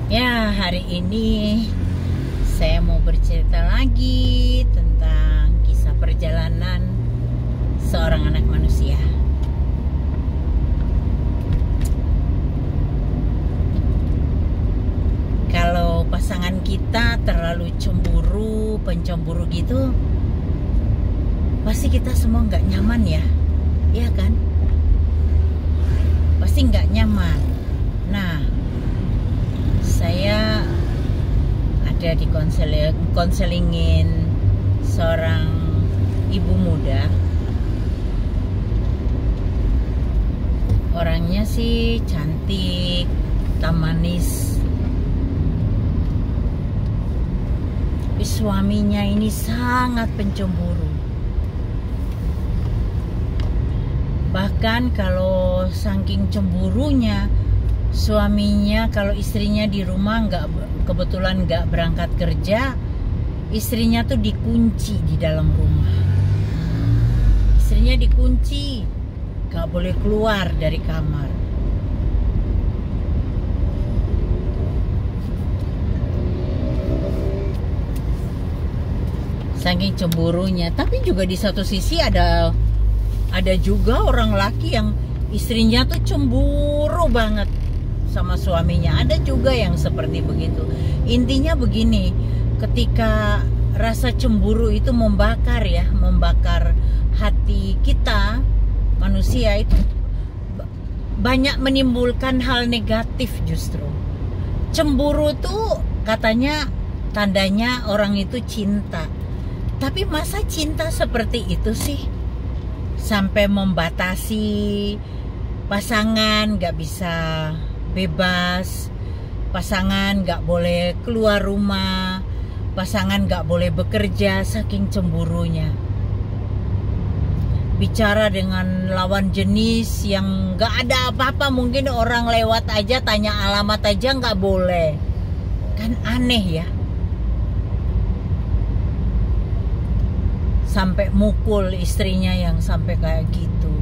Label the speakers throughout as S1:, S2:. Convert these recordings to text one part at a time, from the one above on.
S1: Ya, hari ini saya mau bercerita lagi tentang kisah perjalanan seorang anak manusia. Kalau pasangan kita terlalu cemburu, pencemburu gitu, pasti kita semua nggak nyaman ya, iya kan? Pasti nggak nyaman. Nah, saya ada di konselingin seorang ibu muda. Orangnya sih cantik, manis. Tapi suaminya ini sangat pencemburu. Bahkan kalau saking cemburunya, suaminya kalau istrinya di rumah kebetulan nggak berangkat kerja, istrinya tuh dikunci di dalam rumah. Istrinya dikunci, nggak boleh keluar dari kamar. Saking cemburunya. Tapi juga di satu sisi ada juga orang laki yang istrinya tuh cemburu banget sama suaminya. Ada juga yang seperti begitu. Intinya begini, ketika rasa cemburu itu membakar hati kita manusia, itu banyak menimbulkan hal negatif justru. Cemburu tuh katanya tandanya orang itu cinta. Tapi masa cinta seperti itu sih? Sampai membatasi pasangan gak bisa bebas, pasangan gak boleh keluar rumah, pasangan gak boleh bekerja saking cemburunya. Bicara dengan lawan jenis yang gak ada apa-apa, mungkin orang lewat aja tanya alamat aja gak boleh. Kan aneh ya. Sampai mukul istrinya yang sampai kayak gitu.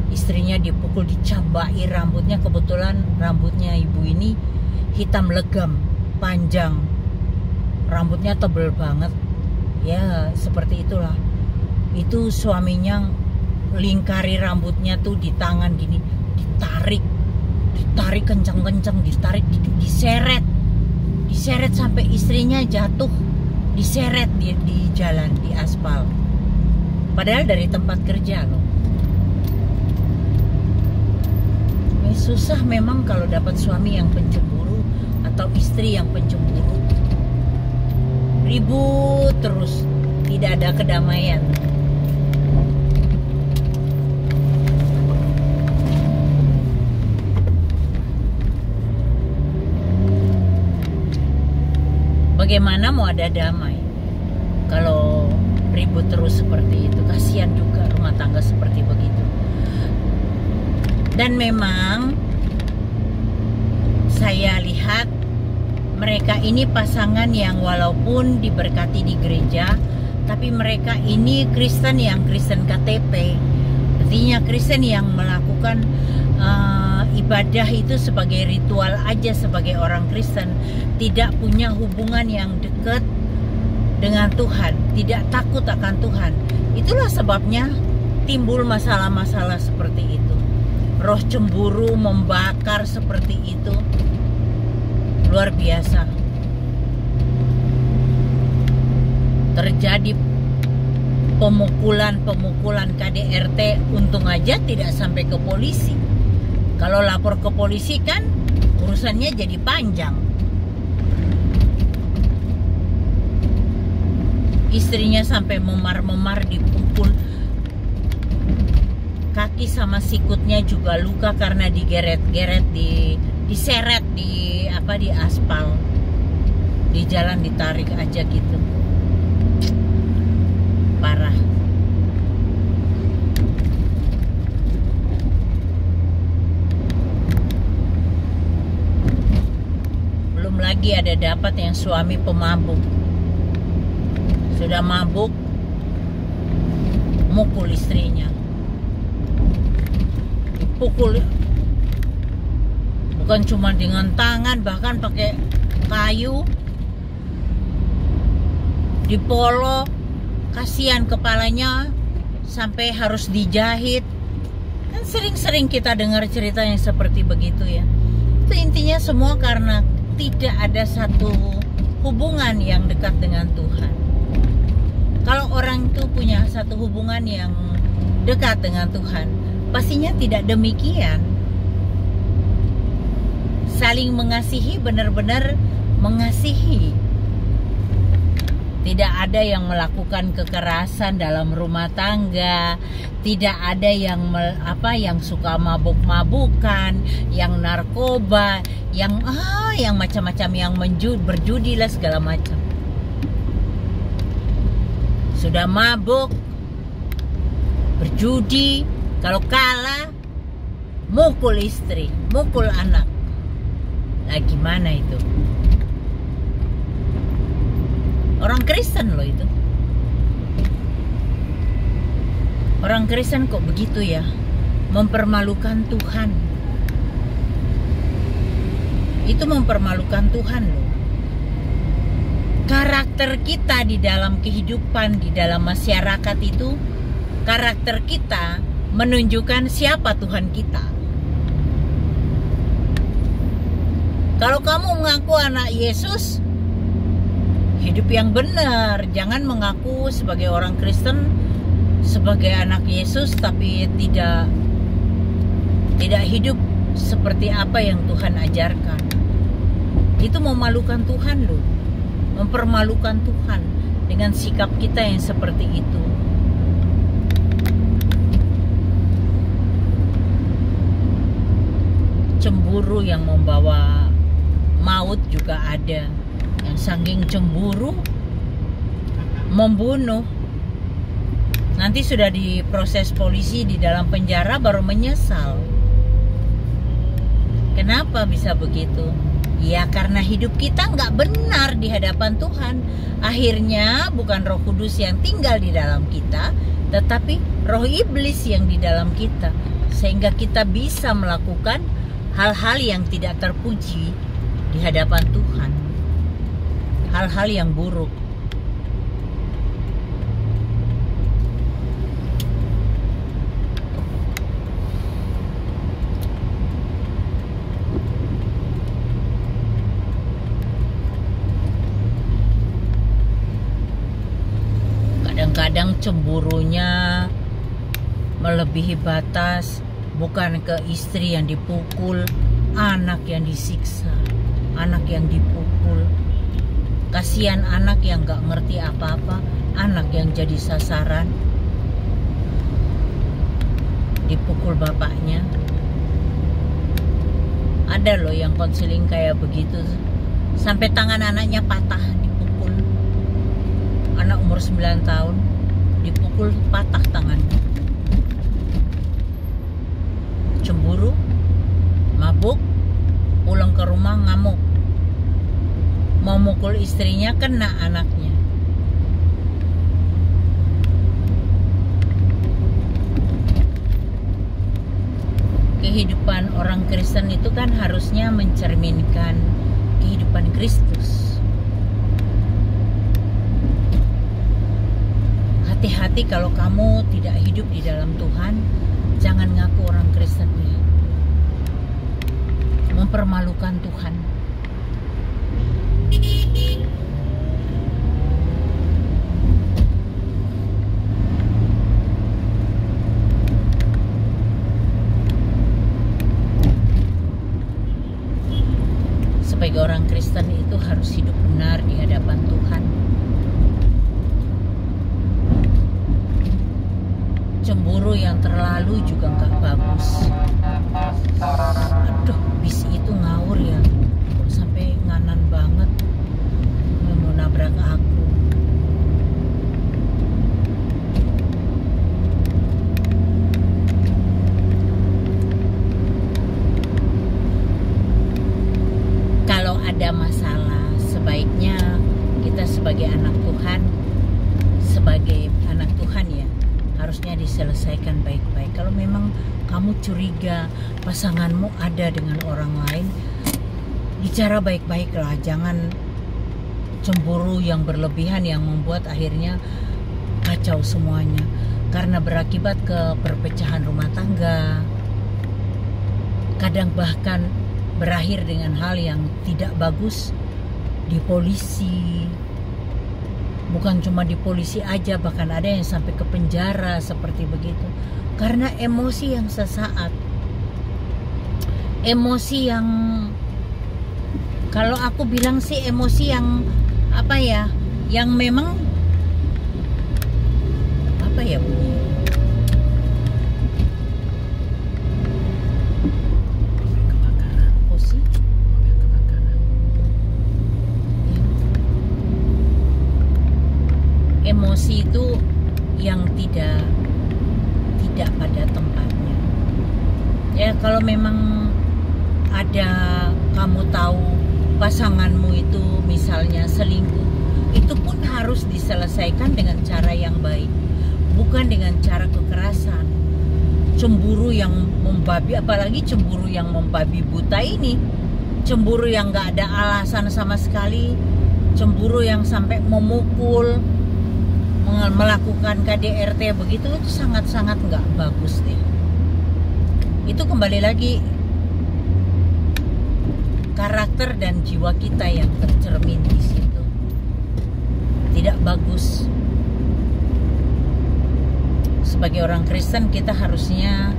S1: Istrinya dipukul, dicabai rambutnya. Kebetulan rambutnya ibu ini hitam legam, panjang, rambutnya tebel banget. Ya seperti itulah. Itu suaminya lingkari rambutnya tuh di tangan gini, ditarik kencang-kencang, diseret sampai istrinya jatuh, diseret di jalan, di aspal. Padahal dari tempat kerja loh. Susah memang kalau dapat suami yang pencemburu atau istri yang pencemburu. Ribut terus, tidak ada kedamaian. Bagaimana mau ada damai kalau ribut terus seperti itu? Kasihan juga rumah tangga seperti begitu. Dan memang saya lihat mereka ini pasangan yang walaupun diberkati di gereja, tapi mereka ini Kristen yang Kristen KTP. Artinya Kristen yang melakukan ibadah itu sebagai ritual aja, sebagai orang Kristen. Tidak punya hubungan yang dekat dengan Tuhan, tidak takut akan Tuhan. Itulah sebabnya timbul masalah-masalah seperti itu. Roh cemburu membakar seperti itu, luar biasa. Terjadi pemukulan KDRT, untung aja tidak sampai ke polisi. Kalau lapor ke polisi kan urusannya jadi panjang. Istrinya sampai memar-memar, dipukul. Kaki sama sikutnya juga luka karena digeret-geret, diseret di aspal. Di jalan ditarik aja gitu. Parah. Belum lagi ada dapat yang suami pemabuk. Sudah mabuk, mukul istrinya. Dipukul bukan cuma dengan tangan, bahkan pakai kayu dipolo, kasihan kepalanya sampai harus dijahit. Kan sering-sering kita dengar cerita yang seperti begitu ya. Itu intinya semua karena tidak ada satu hubungan yang dekat dengan Tuhan. Kalau orang itu punya satu hubungan yang dekat dengan Tuhan, pastinya tidak demikian. Saling mengasihi, benar-benar mengasihi. Tidak ada yang melakukan kekerasan dalam rumah tangga, tidak ada yang yang suka mabuk-mabukan, yang narkoba, yang macam-macam, yang berjudi lah segala macam. Sudah mabuk, berjudi, kalau kalah mukul istri, mukul anak. Nah, gimana itu? Orang Kristen loh itu. Orang Kristen kok begitu ya, mempermalukan Tuhan. Itu mempermalukan Tuhan loh. Karakter kita di dalam kehidupan, di dalam masyarakat itu, karakter kita menunjukkan siapa Tuhan kita. Kalau kamu mengaku anak Yesus, hidup yang benar. Jangan mengaku sebagai orang Kristen, sebagai anak Yesus, tapi tidak hidup seperti apa yang Tuhan ajarkan. Itu memalukan Tuhan loh. Mempermalukan Tuhan dengan sikap kita yang seperti itu. Cemburu yang membawa maut juga ada. Yang saking cemburu membunuh. Nanti sudah diproses polisi di dalam penjara baru menyesal. Kenapa bisa begitu? Ya karena hidup kita nggak benar di hadapan Tuhan. Akhirnya bukan Roh Kudus yang tinggal di dalam kita, tetapi roh iblis yang di dalam kita. Sehingga kita bisa melakukan hal-hal yang tidak terpuji di hadapan Tuhan. Hal-hal yang buruk. Kadang-kadang cemburunya melebihi batas, bukan ke istri yang dipukul, anak yang disiksa, anak yang dipukul. Kasihan anak yang gak ngerti apa-apa, anak yang jadi sasaran, dipukul bapaknya. Ada loh yang konseling kayak begitu, sampai tangan anaknya patah dipukul. Anak umur 9 tahun dipukul patah tangannya. Cemburu, mabuk, pulang ke rumah ngamuk, mau mukul istrinya, kena anaknya. Kehidupan orang Kristen itu kan harusnya mencerminkan kehidupan Kristus. Hati-hati kalau kamu tidak hidup di dalam Tuhan, jangan ngaku orang Kristen ya. Mempermalukan Tuhan. Sebagai orang Kristen itu harus hidup benar di hadapan Tuhan. Cemburu yang terlalu juga nggak bagus. Aduh, bis itu ngawur ya, kok sampai nganan banget, mau nabrak aku. Kalau ada masalah, sebaiknya kita sebagai anak Tuhan, sebagai anak Tuhan ya, harus harusnya diselesaikan baik-baik. Kalau memang kamu curiga pasanganmu ada dengan orang lain, bicara baik-baik lah. Jangan cemburu yang berlebihan yang membuat akhirnya kacau semuanya, karena berakibat ke perpecahan rumah tangga. Kadang bahkan berakhir dengan hal yang tidak bagus di polisi. Bukan cuma di polisi aja, bahkan ada yang sampai ke penjara seperti begitu. Karena emosi yang sesaat. Emosi yang, kalau aku bilang sih emosi yang apa ya, yang memang apa ya bunyi? Emosi itu yang tidak pada tempatnya. Ya, kalau memang ada, kamu tahu pasanganmu itu misalnya selingkuh, itu pun harus diselesaikan dengan cara yang baik, bukan dengan cara kekerasan. Cemburu yang membabi, apalagi cemburu yang membabi buta ini, cemburu yang gak ada alasan sama sekali, cemburu yang sampai memukul, melakukan KDRT begitu, itu sangat-sangat nggak bagus deh. Itu kembali lagi karakter dan jiwa kita yang tercermin di situ. Tidak bagus. Sebagai orang Kristen kita harusnya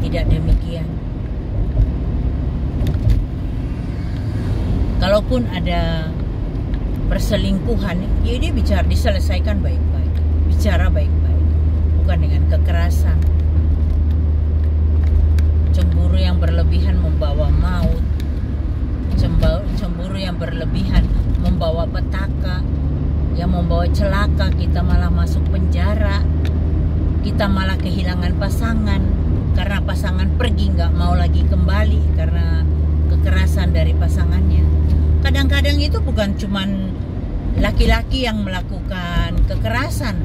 S1: tidak demikian. Kalaupun ada perselingkuhan, ya dia bicara, diselesaikan baik-baik. Bicara baik-baik, bukan dengan kekerasan. Cemburu yang berlebihan membawa maut. Cemburu yang berlebihan membawa petaka, yang membawa celaka. Kita malah masuk penjara, kita malah kehilangan pasangan karena pasangan pergi, nggak mau lagi kembali karena kekerasan dari pasangannya. Kadang-kadang itu bukan cuman laki-laki yang melakukan kekerasan.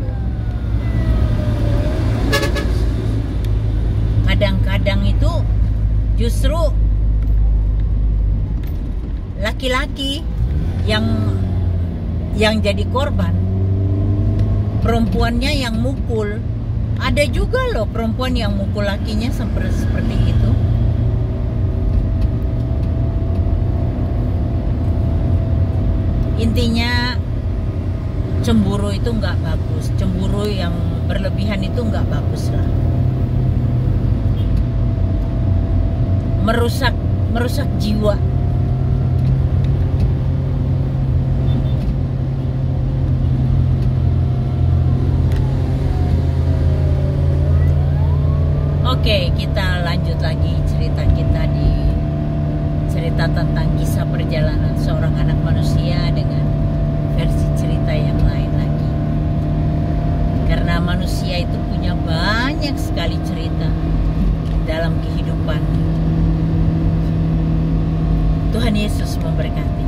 S1: Kadang-kadang itu justru laki-laki yang jadi korban, perempuannya yang mukul. Ada juga loh perempuan yang mukul lakinya seperti itu. Intinya cemburu itu nggak bagus. Cemburu yang berlebihan itu nggak bagus lah. Merusak jiwa. Oke, kita lanjut lagi cerita kita di cerita tentang kisah perjalanan seorang anak manusia dengan versi cerita yang lain lagi. Karena manusia itu punya banyak sekali cerita dalam kehidupan. Tuhan Yesus memberkati.